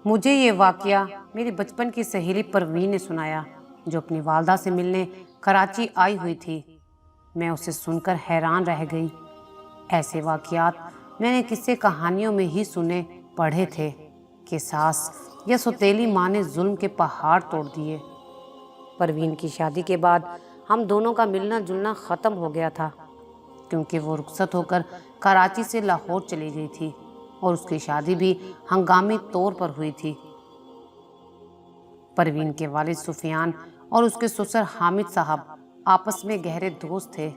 مجھے یہ واقعہ میری بچپن کی سہیلی پروین نے سنایا، جو اپنی والدہ سے ملنے کراچی آئی ہوئی تھی۔ میں اسے سن کر حیران رہ گئی۔ ایسے واقعات میں نے قصے کہانیوں میں ہی سنے پڑھے تھے کہ ساس یا سوتیلی ماں نے ظلم کے پہاڑ توڑ دیے۔ پروین کی شادی کے بعد ہم دونوں کا ملنا جلنا ختم ہو گیا تھا، کیونکہ وہ رخصت ہو کر کراچی سے لاہور چلی گئی تھی اور اس کی شادی بھی ہنگامی طور پر ہوئی تھی۔ پروین کے والد سفیان اور اس کے سسر حامد صاحب آپس میں گہرے دوست تھے۔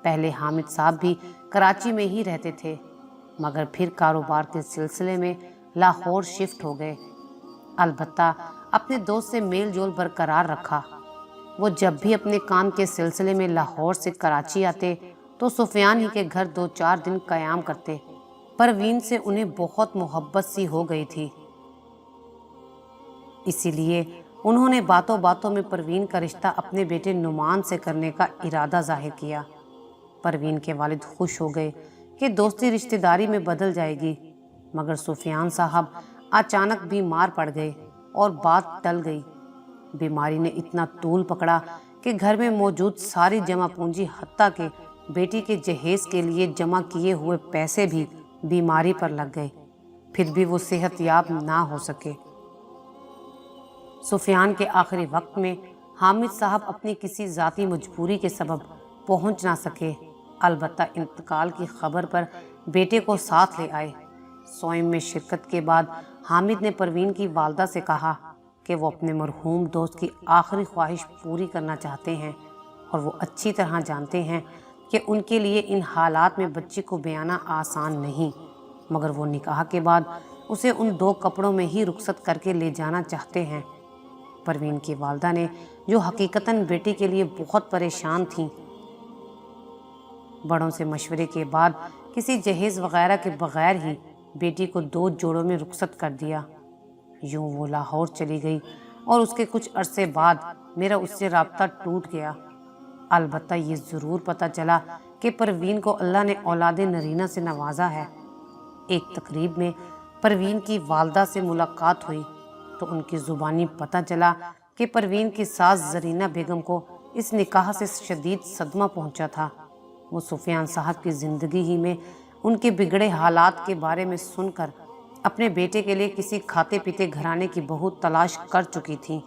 پہلے حامد صاحب بھی کراچی میں ہی رہتے تھے، مگر پھر کاروبار کے سلسلے میں لاہور شفٹ ہو گئے۔ البتہ اپنے دوست سے میل جول برقرار رکھا۔ وہ جب بھی اپنے کام کے سلسلے میں لاہور سے کراچی آتے تو سفیان ہی کے گھر 2-4 دن قیام کرتے۔ پروین سے انہیں بہت محبت سی ہو گئی تھی، اسی لیے انہوں نے باتوں باتوں میں پروین کا رشتہ اپنے بیٹے نعمان سے کرنے کا ارادہ ظاہر کیا۔ پروین کے والد خوش ہو گئے کہ دوستی رشتہ داری میں بدل جائے گی، مگر سفیان صاحب اچانک بیمار پڑ گئے اور بات ٹل گئی۔ بیماری نے اتنا طول پکڑا کہ گھر میں موجود ساری جمع پونجی حتیٰ کہ بیٹی کے جہیز کے لیے جمع کیے ہوئے پیسے بھی بیماری پر لگ گئے، پھر بھی وہ صحت یاب نہ ہو سکے۔ سفیان کے آخری وقت میں حامد صاحب اپنی کسی ذاتی مجبوری کے سبب پہنچ نہ سکے، البتہ انتقال کی خبر پر بیٹے کو ساتھ لے آئے۔ سوئم میں شرکت کے بعد حامد نے پروین کی والدہ سے کہا کہ وہ اپنے مرحوم دوست کی آخری خواہش پوری کرنا چاہتے ہیں، اور وہ اچھی طرح جانتے ہیں کہ ان کے لیے ان حالات میں بچی کو بیانا آسان نہیں، مگر وہ نکاح کے بعد اسے ان 2 کپڑوں میں ہی رخصت کر کے لے جانا چاہتے ہیں۔ پروین کی والدہ نے، جو حقیقتاً بیٹی کے لیے بہت پریشان تھیں، بڑوں سے مشورے کے بعد کسی جہیز وغیرہ کے بغیر ہی بیٹی کو 2 جوڑوں میں رخصت کر دیا۔ یوں وہ لاہور چلی گئی اور اس کے کچھ عرصے بعد میرا اس سے رابطہ ٹوٹ گیا۔ البتہ یہ ضرور پتہ چلا کہ پروین کو اللہ نے اولاد نرینہ سے نوازا ہے۔ ایک تقریب میں پروین کی والدہ سے ملاقات ہوئی تو ان کی زبانی پتہ چلا کہ پروین کی ساس زرینہ بیگم کو اس نکاح سے شدید صدمہ پہنچا تھا۔ وہ سفیان صاحب کی زندگی ہی میں ان کے بگڑے حالات کے بارے میں سن کر اپنے بیٹے کے لیے کسی کھاتے پیتے گھرانے کی بہو تلاش کر چکی تھیں،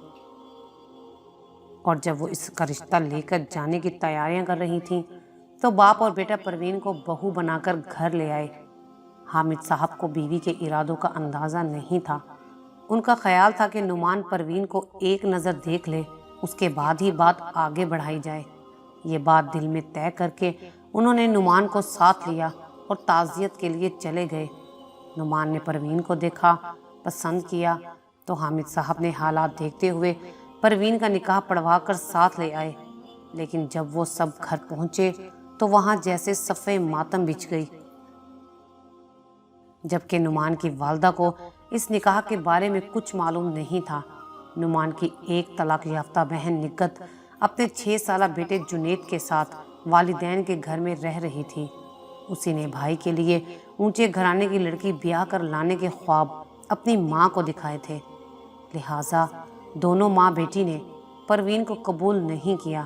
اور جب وہ اس کا رشتہ لے کر جانے کی تیاریاں کر رہی تھیں تو باپ اور بیٹا پروین کو بہو بنا کر گھر لے آئے۔ حامد صاحب کو بیوی کے ارادوں کا اندازہ نہیں تھا۔ ان کا خیال تھا کہ نعمان پروین کو ایک نظر دیکھ لے، اس کے بعد ہی بات آگے بڑھائی جائے۔ یہ بات دل میں طے کر کے انہوں نے نعمان کو ساتھ لیا اور تعزیت کے لیے چلے گئے۔ نعمان نے پروین کو دیکھا، پسند کیا تو حامد صاحب نے حالات دیکھتے ہوئے پروین کا نکاح پڑھوا کر ساتھ لے آئے، لیکن جب وہ سب گھر پہنچے تو وہاں جیسے صفِ ماتم بچھ گئی، جبکہ نعمان کی والدہ کو اس نکاح کے بارے میں کچھ معلوم نہیں تھا۔ نعمان کی ایک طلاق یافتہ بہن نگت اپنے 6 سالہ بیٹے جنید کے ساتھ والدین کے گھر میں رہ رہی تھی۔ اسی نے بھائی کے لیے اونچے گھرانے کی لڑکی بیاہ کر لانے کے خواب اپنی ماں کو دکھائے تھے، لہٰذا دونوں ماں بیٹی نے پروین کو قبول نہیں کیا۔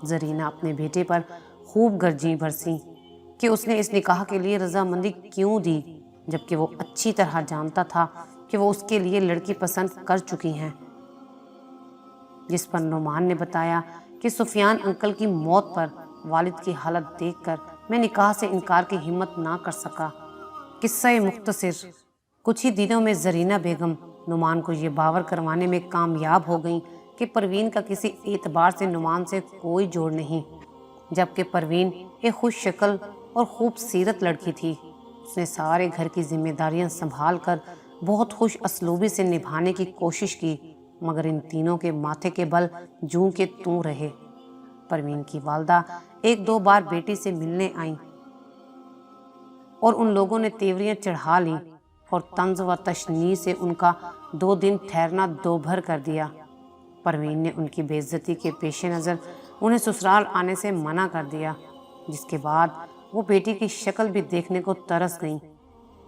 زرینہ اپنے بیٹے پر خوب گرجیں برسیں کہ اس نے اس نکاح کے لیے رضامندی کیوں دی، جبکہ وہ اچھی طرح جانتا تھا کہ وہ اس کے لیے لڑکی پسند کر چکی ہیں۔ جس پر نعمان نے بتایا کہ سفیان انکل کی موت پر والد کی حالت دیکھ کر میں نکاح سے انکار کی ہمت نہ کر سکا۔ قصہ مختصر، کچھ ہی دنوں میں زرینہ بیگم نعمان کو یہ باور کروانے میں کامیاب ہو گئیں کہ پروین کا کسی اعتبار سے نعمان سے کوئی جوڑ نہیں، جبکہ پروین ایک خوش شکل اور خوبصورت لڑکی تھی۔ اس نے سارے گھر کی ذمہ داریاں سنبھال کر بہت خوش اسلوبی سے نبھانے کی کوشش کی، مگر ان تینوں کے ماتھے کے بل جوں کے توں رہے۔ پروین کی والدہ 1-2 بار بیٹی سے ملنے آئیں اور ان لوگوں نے تیوریاں چڑھا لیں اور طنز و تشنیع سے ان کا 2 دن ٹھہرنا دوبھر کر دیا۔ پروین نے ان کی بے عزتی کے پیش نظر انہیں سسرال آنے سے منع کر دیا، جس کے بعد وہ بیٹی کی شکل بھی دیکھنے کو ترس گئیں۔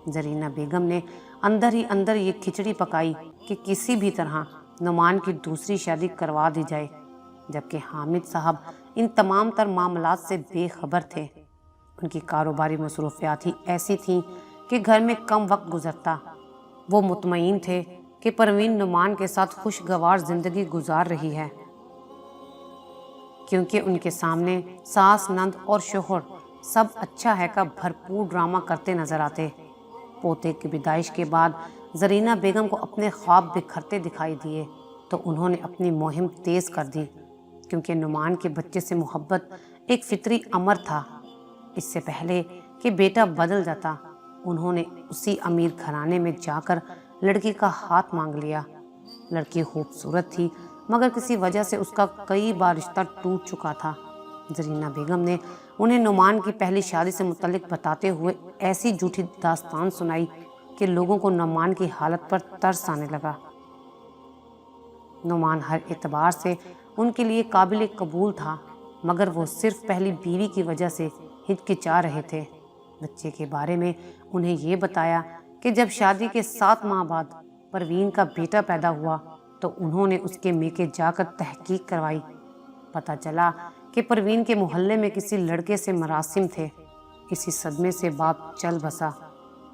زرینہ بیگم نے اندر ہی اندر یہ کھچڑی پکائی کہ کسی بھی طرح نعمان کی دوسری شادی کروا دی جائے، جبکہ حامد صاحب ان تمام تر معاملات سے بے خبر تھے۔ ان کی کاروباری مصروفیات ہی ایسی تھیں کہ گھر میں کم وقت گزرتا۔ وہ مطمئن تھے کہ پروین نعمان کے ساتھ خوشگوار زندگی گزار رہی ہے، کیونکہ ان کے سامنے ساس، نند اور شوہر سب اچھا ہے کا بھرپور ڈرامہ کرتے نظر آتے۔ پوتے کی پیدائش کے بعد زرینہ بیگم کو اپنے خواب بکھرتے دکھائی دیے تو انہوں نے اپنی مہم تیز کر دی، کیونکہ نعمان کے بچے سے محبت ایک فطری امر تھا۔ اس سے پہلے کہ بیٹا بدل جاتا، انہوں نے اسی امیر گھرانے میں جا کر لڑکی کا ہاتھ مانگ لیا۔ لڑکی خوبصورت تھی، مگر کسی وجہ سے اس کا کئی بار رشتہ ٹوٹ چکا تھا۔ زرینہ بیگم نے انہیں نعمان کی پہلی شادی سے متعلق بتاتے ہوئے ایسی جھوٹی داستان سنائی کہ لوگوں کو نعمان کی حالت پر ترس آنے لگا۔ نعمان ہر اعتبار سے ان کے لیے قابل قبول تھا، مگر وہ صرف پہلی بیوی کی وجہ سے ہچکچا رہے تھے۔ بچے کے بارے میں انہیں یہ بتایا کہ جب شادی کے 7 ماہ بعد پروین کا بیٹا پیدا ہوا تو انہوں نے اس کے میکے جا کر تحقیق کروائی۔ پتہ چلا کہ پروین کے محلے میں کسی لڑکے سے مراسم تھے۔ اسی صدمے سے باپ چل بسا،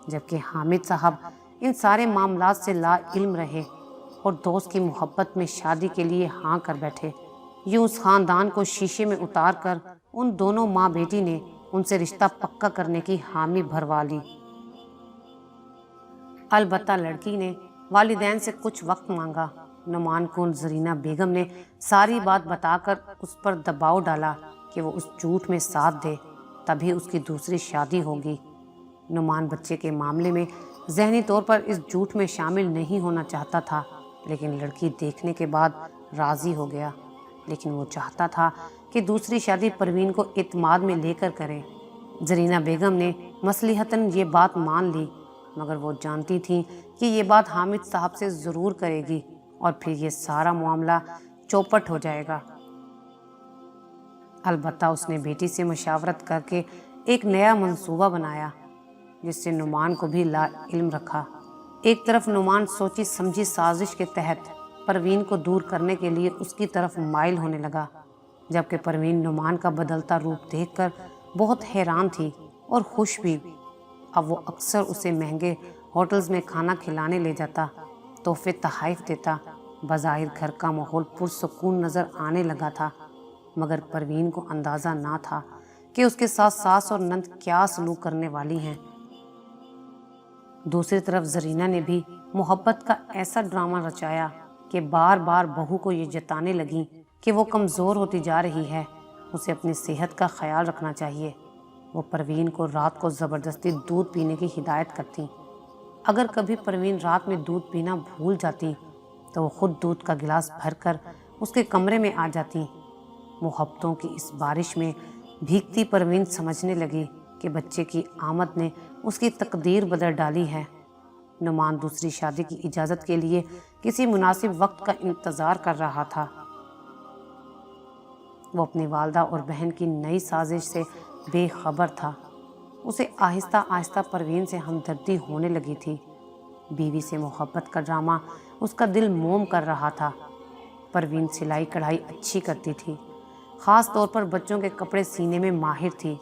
جبکہ حامد صاحب ان سارے معاملات سے لا علم رہے اور دوست کی محبت میں شادی کے لیے ہاں کر بیٹھے۔ یوں اس خاندان کو شیشے میں اتار کر ان دونوں ماں بیٹی نے ان سے رشتہ پکا کرنے کی حامی بھروا لی۔ البتہ لڑکی نے والدین سے کچھ وقت مانگا۔ نعمان کو زرینہ بیگم نے ساری بات بتا کر اس پر دباؤ ڈالا کہ وہ اس جھوٹ میں ساتھ دے، تبھی اس کی دوسری شادی ہوگی۔ نعمان بچے کے معاملے میں ذہنی طور پر اس جھوٹ میں شامل نہیں ہونا چاہتا تھا، لیکن لڑکی دیکھنے کے بعد راضی ہو گیا۔ لیکن وہ چاہتا تھا کہ دوسری شادی پروین کو اعتماد میں لے کر کرے۔ زرینہ بیگم نے مصلحتاً یہ بات مان لی، مگر وہ جانتی تھیں کہ یہ بات حامد صاحب سے ضرور کرے گی اور پھر یہ سارا معاملہ چوپٹ ہو جائے گا۔ البتہ اس نے بیٹی سے مشاورت کر کے ایک نیا منصوبہ بنایا، جس سے نعمان کو بھی لا علم رکھا۔ ایک طرف نعمان سوچی سمجھی سازش کے تحت پروین کو دور کرنے کے لیے اس کی طرف مائل ہونے لگا، جبکہ پروین نعمان کا بدلتا روپ دیکھ کر بہت حیران تھی اور خوش بھی۔ اب وہ اکثر اسے مہنگے ہوٹلز میں کھانا کھلانے لے جاتا، تحفے تحائف دیتا۔ بظاہر گھر کا ماحول پرسکون نظر آنے لگا تھا، مگر پروین کو اندازہ نہ تھا کہ اس کے ساتھ ساس اور نند کیا سلوک کرنے والی ہیں۔ دوسری طرف زرینہ نے بھی محبت کا ایسا ڈرامہ رچایا کہ بار بار بہو کو یہ جتانے لگیں کہ وہ کمزور ہوتی جا رہی ہے، اسے اپنی صحت کا خیال رکھنا چاہیے۔ وہ پروین کو رات کو زبردستی دودھ پینے کی ہدایت کرتی۔ اگر کبھی پروین رات میں دودھ پینا بھول جاتی تو وہ خود دودھ کا گلاس بھر کر اس کے کمرے میں آ جاتی۔ محبتوں کی اس بارش میں بھیگتی پروین سمجھنے لگی کہ بچے کی آمد نے اس کی تقدیر بدل ڈالی ہے۔ نعمان دوسری شادی کی اجازت کے لیے کسی مناسب وقت کا انتظار کر رہا تھا۔ وہ اپنی والدہ اور بہن کی نئی سازش سے بے خبر تھا۔ اسے آہستہ آہستہ پروین سے ہمدردی ہونے لگی تھی۔ بیوی سے محبت کا ڈرامہ اس کا دل موم کر رہا تھا۔ پروین سلائی کڑھائی اچھی کرتی تھی، خاص طور پر بچوں کے کپڑے سینے میں ماہر تھی۔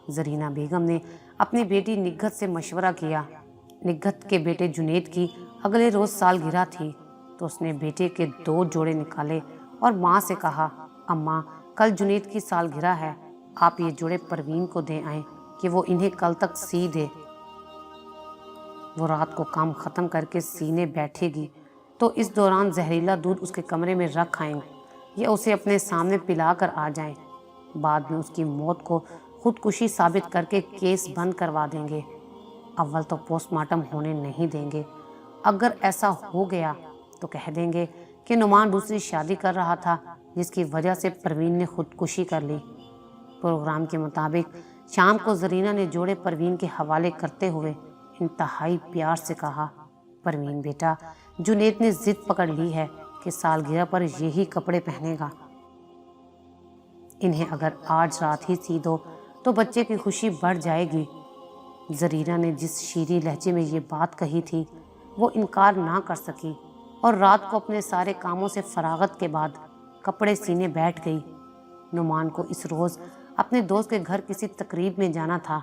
زرینہ بیگم نے اپنی بیٹی نگہت سے مشورہ کیا۔ نگہت کے بیٹے جنید کی اگلے روز سالگرہ تھی تو اس نے بیٹے کے 2 جوڑے نکالے اور ماں سے کہا، اماں کل جنید کی سالگرہ ہے، آپ یہ جوڑے پروین کو دے آئیں کہ وہ انہیں کل تک سی دے۔ وہ رات کو کام ختم کر کے سینے بیٹھے گی تو اس دوران زہریلا دودھ اس کے کمرے میں رکھ آئیں یا اسے اپنے سامنے پلا کر آ جائیں۔ بعد میں اس کی موت کو خودکشی ثابت کر کے کیس بند کروا دیں گے۔ اول تو پوسٹ مارٹم ہونے نہیں دیں گے۔ اگر ایسا ہو گیا تو کہہ دیں گے کہ نعمان دوسری شادی کر رہا تھا، جس کی وجہ سے پروین نے خودکشی کر لی۔ پروگرام کے مطابق شام کو زرینہ نے جوڑے پروین کے حوالے کرتے ہوئے انتہائی پیار سے کہا، پروین بیٹا، جنید نے ضد پکڑ لی ہے کہ سالگرہ پر یہی کپڑے پہنے گا۔ انہیں اگر آج رات ہی سی دو تو بچے کی خوشی بڑھ جائے گی۔ زرینہ نے جس شیریں لہجے میں یہ بات کہی تھی وہ انکار نہ کر سکی اور رات کو اپنے سارے کاموں سے فراغت کے بعد کپڑے سینے بیٹھ گئی۔ نعمان کو اس روز اپنے دوست کے گھر کسی تقریب میں جانا تھا۔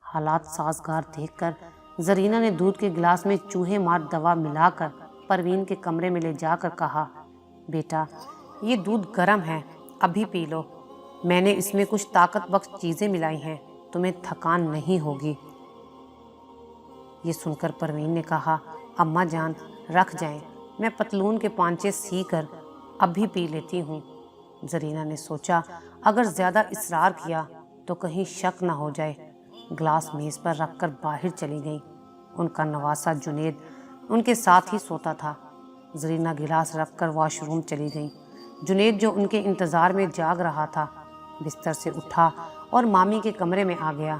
حالات سازگار دیکھ کر زرینہ نے دودھ کے گلاس میں چوہے مار دوا ملا کر پروین کے کمرے میں لے جا کر کہا، بیٹا یہ دودھ گرم ہے، ابھی پی لو، میں نے اس میں کچھ طاقت بخش چیزیں ملائی ہیں، تمہیں تھکان نہیں ہوگی۔ یہ سن کر پروین نے کہا، اماں جان رکھ جائیں، میں پتلون کے پانچے سی کر ابھی پی لیتی ہوں۔ زرینہ نے سوچا اگر زیادہ اصرار کیا تو کہیں شک نہ ہو جائے۔ گلاس میز پر رکھ کر باہر چلی گئی۔ ان کا نواسہ جنید ان کے ساتھ ہی سوتا تھا۔ زرینہ گلاس رکھ کر واش روم چلی گئی۔ جنید جو ان کے انتظار میں جاگ رہا تھا بستر سے اٹھا اور مامی کے کمرے میں آ گیا،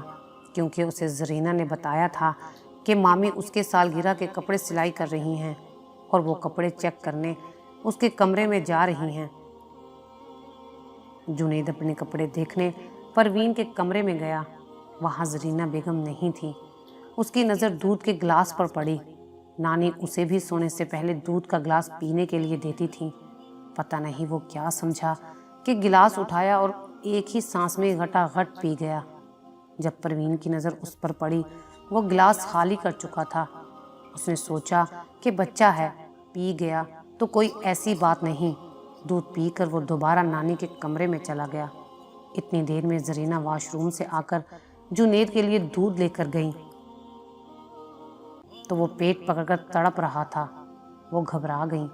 کیونکہ اسے زرینہ نے بتایا تھا کہ مامی اس کے سالگرہ کے کپڑے سلائی کر رہی ہیں اور وہ کپڑے چیک کرنے اس کے کمرے میں جا رہی ہیں۔ جنید اپنے کپڑے دیکھنے پروین کے کمرے میں گیا۔ وہاں زرینہ بیگم نہیں تھی۔ اس کی نظر دودھ کے گلاس پر پڑی۔ نانی اسے بھی سونے سے پہلے دودھ کا گلاس پینے کے لیے دیتی تھی۔ پتہ نہیں وہ کیا سمجھا کہ گلاس اٹھایا اور ایک ہی سانس میں گھٹا گھٹ پی گیا۔ جب پروین کی نظر اس پر پڑی وہ گلاس خالی کر چکا تھا۔ اس نے سوچا کہ بچہ ہے، پی گیا تو کوئی ایسی بات نہیں۔ دودھ پی کر وہ دوبارہ نانی کے کمرے میں چلا گیا۔ اتنی دیر میں زرینہ واش روم سے آ کر جنید کے لیے دودھ لے کر گئی تو وہ پیٹ پکڑ کر تڑپ رہا تھا۔ وہ گھبرا گئی۔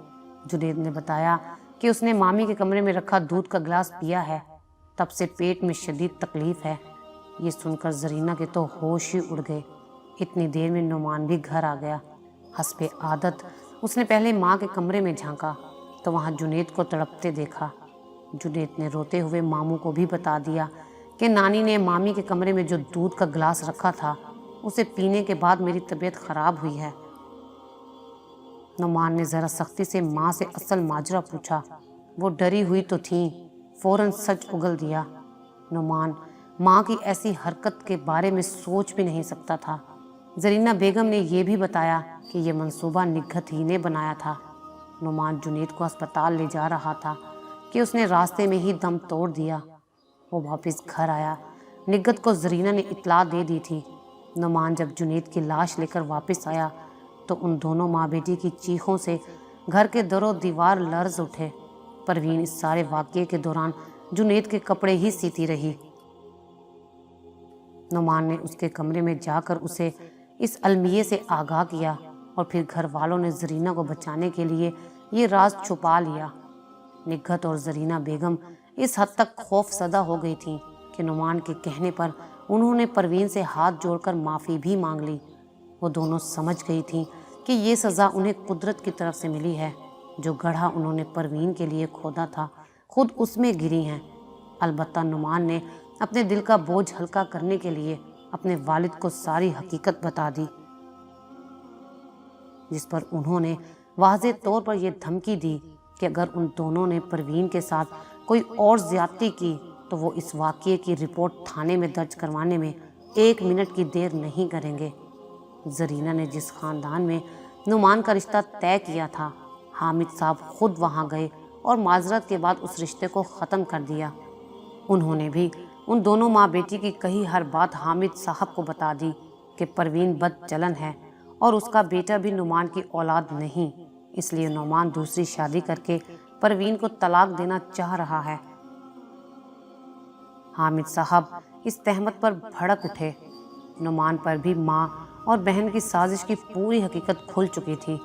جنید نے بتایا کہ اس نے مامی کے کمرے میں رکھا دودھ کا گلاس پیا ہے، تب سے پیٹ میں شدید تکلیف ہے۔ یہ سن کر زرینہ کے تو ہوش ہی اڑ گئے۔ اتنی دیر میں نعمان بھی گھر آ گیا۔ حسب عادت اس نے پہلے ماں کے کمرے میں جھانکا تو وہاں جنید کو تڑپتے دیکھا۔ جنید نے روتے ہوئے ماموں کو بھی بتا دیا کہ نانی نے مامی کے کمرے میں جو دودھ کا گلاس رکھا تھا اسے پینے کے بعد میری طبیعت خراب ہوئی ہے۔ نعمان نے ذرا سختی سے ماں سے اصل ماجرا پوچھا۔ وہ ڈری ہوئی تو تھیں، فوراً سچ اگل دیا۔ نعمان ماں کی ایسی حرکت کے بارے میں سوچ بھی نہیں سکتا تھا۔ زرینہ بیگم نے یہ بھی بتایا کہ یہ منصوبہ نگہت ہی نے بنایا تھا۔ نعمان جنید کو ہسپتال لے جا رہا تھا کہ اس نے راستے میں ہی دم توڑ دیا۔ وہ واپس گھر آیا۔ نگہت کو زرینہ نے اطلاع دے دی تھی۔ نعمان جب جنید کی لاش لے کر واپس آیا تو ان دونوں ماں بیٹی کی چیخوں سے گھر کے در و دیوار لرز اٹھے۔ پروین اس سارے واقعے کے دوران جنید کے کپڑے ہی سیتی رہی۔ نعمان نے اس کے کمرے میں جا کر اسے اس المیے سے آگاہ کیا اور پھر گھر والوں نے زرینہ کو بچانے کے لیے یہ راز چھپا لیا۔ نگہت اور زرینہ بیگم اس حد تک خوف زدہ ہو گئی تھیں کہ نعمان کے کہنے پر انہوں نے پروین سے ہاتھ جوڑ کر معافی بھی مانگ لی۔ وہ دونوں سمجھ گئی تھیں کہ یہ سزا انہیں قدرت کی طرف سے ملی ہے۔ جو گڑھا انہوں نے پروین کے لیے کھودا تھا خود اس میں گری ہیں۔ البتہ نعمان نے اپنے دل کا بوجھ ہلکا کرنے کے لیے اپنے والد کو ساری حقیقت بتا دی، جس پر انہوں نے واضح طور پر یہ دھمکی دی کہ اگر ان دونوں نے پروین کے ساتھ کوئی اور زیادتی کی تو وہ اس واقعے کی رپورٹ تھانے میں درج کروانے میں 1 منٹ کی دیر نہیں کریں گے۔ زرینہ نے جس خاندان میں نعمان کا رشتہ طے کیا تھا، حامد صاحب خود وہاں گئے اور معذرت کے بعد اس رشتے کو ختم کر دیا۔ انہوں نے بھی ان دونوں ماں بیٹی کی کہی ہر بات حامد صاحب کو بتا دی کہ پروین بد چلن ہے اور اس کا بیٹا بھی نعمان کی اولاد نہیں، اس لیے نعمان دوسری شادی کر کے پروین کو طلاق دینا چاہ رہا ہے۔ حامد صاحب اس تہمت پر بھڑک اٹھے۔ نعمان پر بھی ماں اور بہن کی سازش کی پوری حقیقت کھل چکی تھی،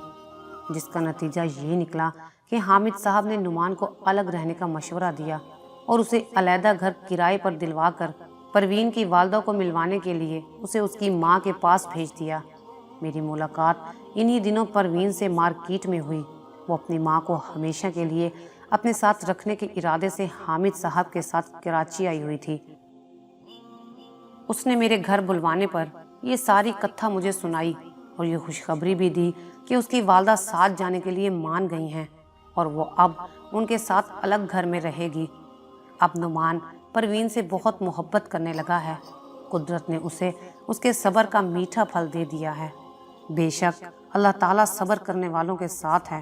جس کا نتیجہ یہ نکلا کہ حامد صاحب نے نعمان کو الگ رہنے کا مشورہ دیا اور اسے علیحدہ گھر کرائے پر دلوا کر پروین کی والدہ کو ملوانے کے لیے اسے اس کی ماں کے پاس بھیج دیا۔ میری ملاقات انہی دنوں پروین سے مارکیٹ میں ہوئی۔ وہ اپنی ماں کو ہمیشہ کے لیے اپنے ساتھ رکھنے کے ارادے سے حامد صاحب کے ساتھ کراچی آئی ہوئی تھی۔ اس نے میرے گھر بلوانے پر یہ ساری کتھا مجھے سنائی اور یہ خوشخبری بھی دی کہ اس کی والدہ ساتھ جانے کے لیے مان گئی ہیں اور وہ اب ان کے ساتھ الگ گھر میں رہے گی۔ اب نعمان پروین سے بہت محبت کرنے لگا ہے قدرت نے اسے اس کے صبر کا میٹھا پھل دے دیا ہے۔ بے شک اللہ تعالیٰ صبر کرنے والوں کے ساتھ ہے۔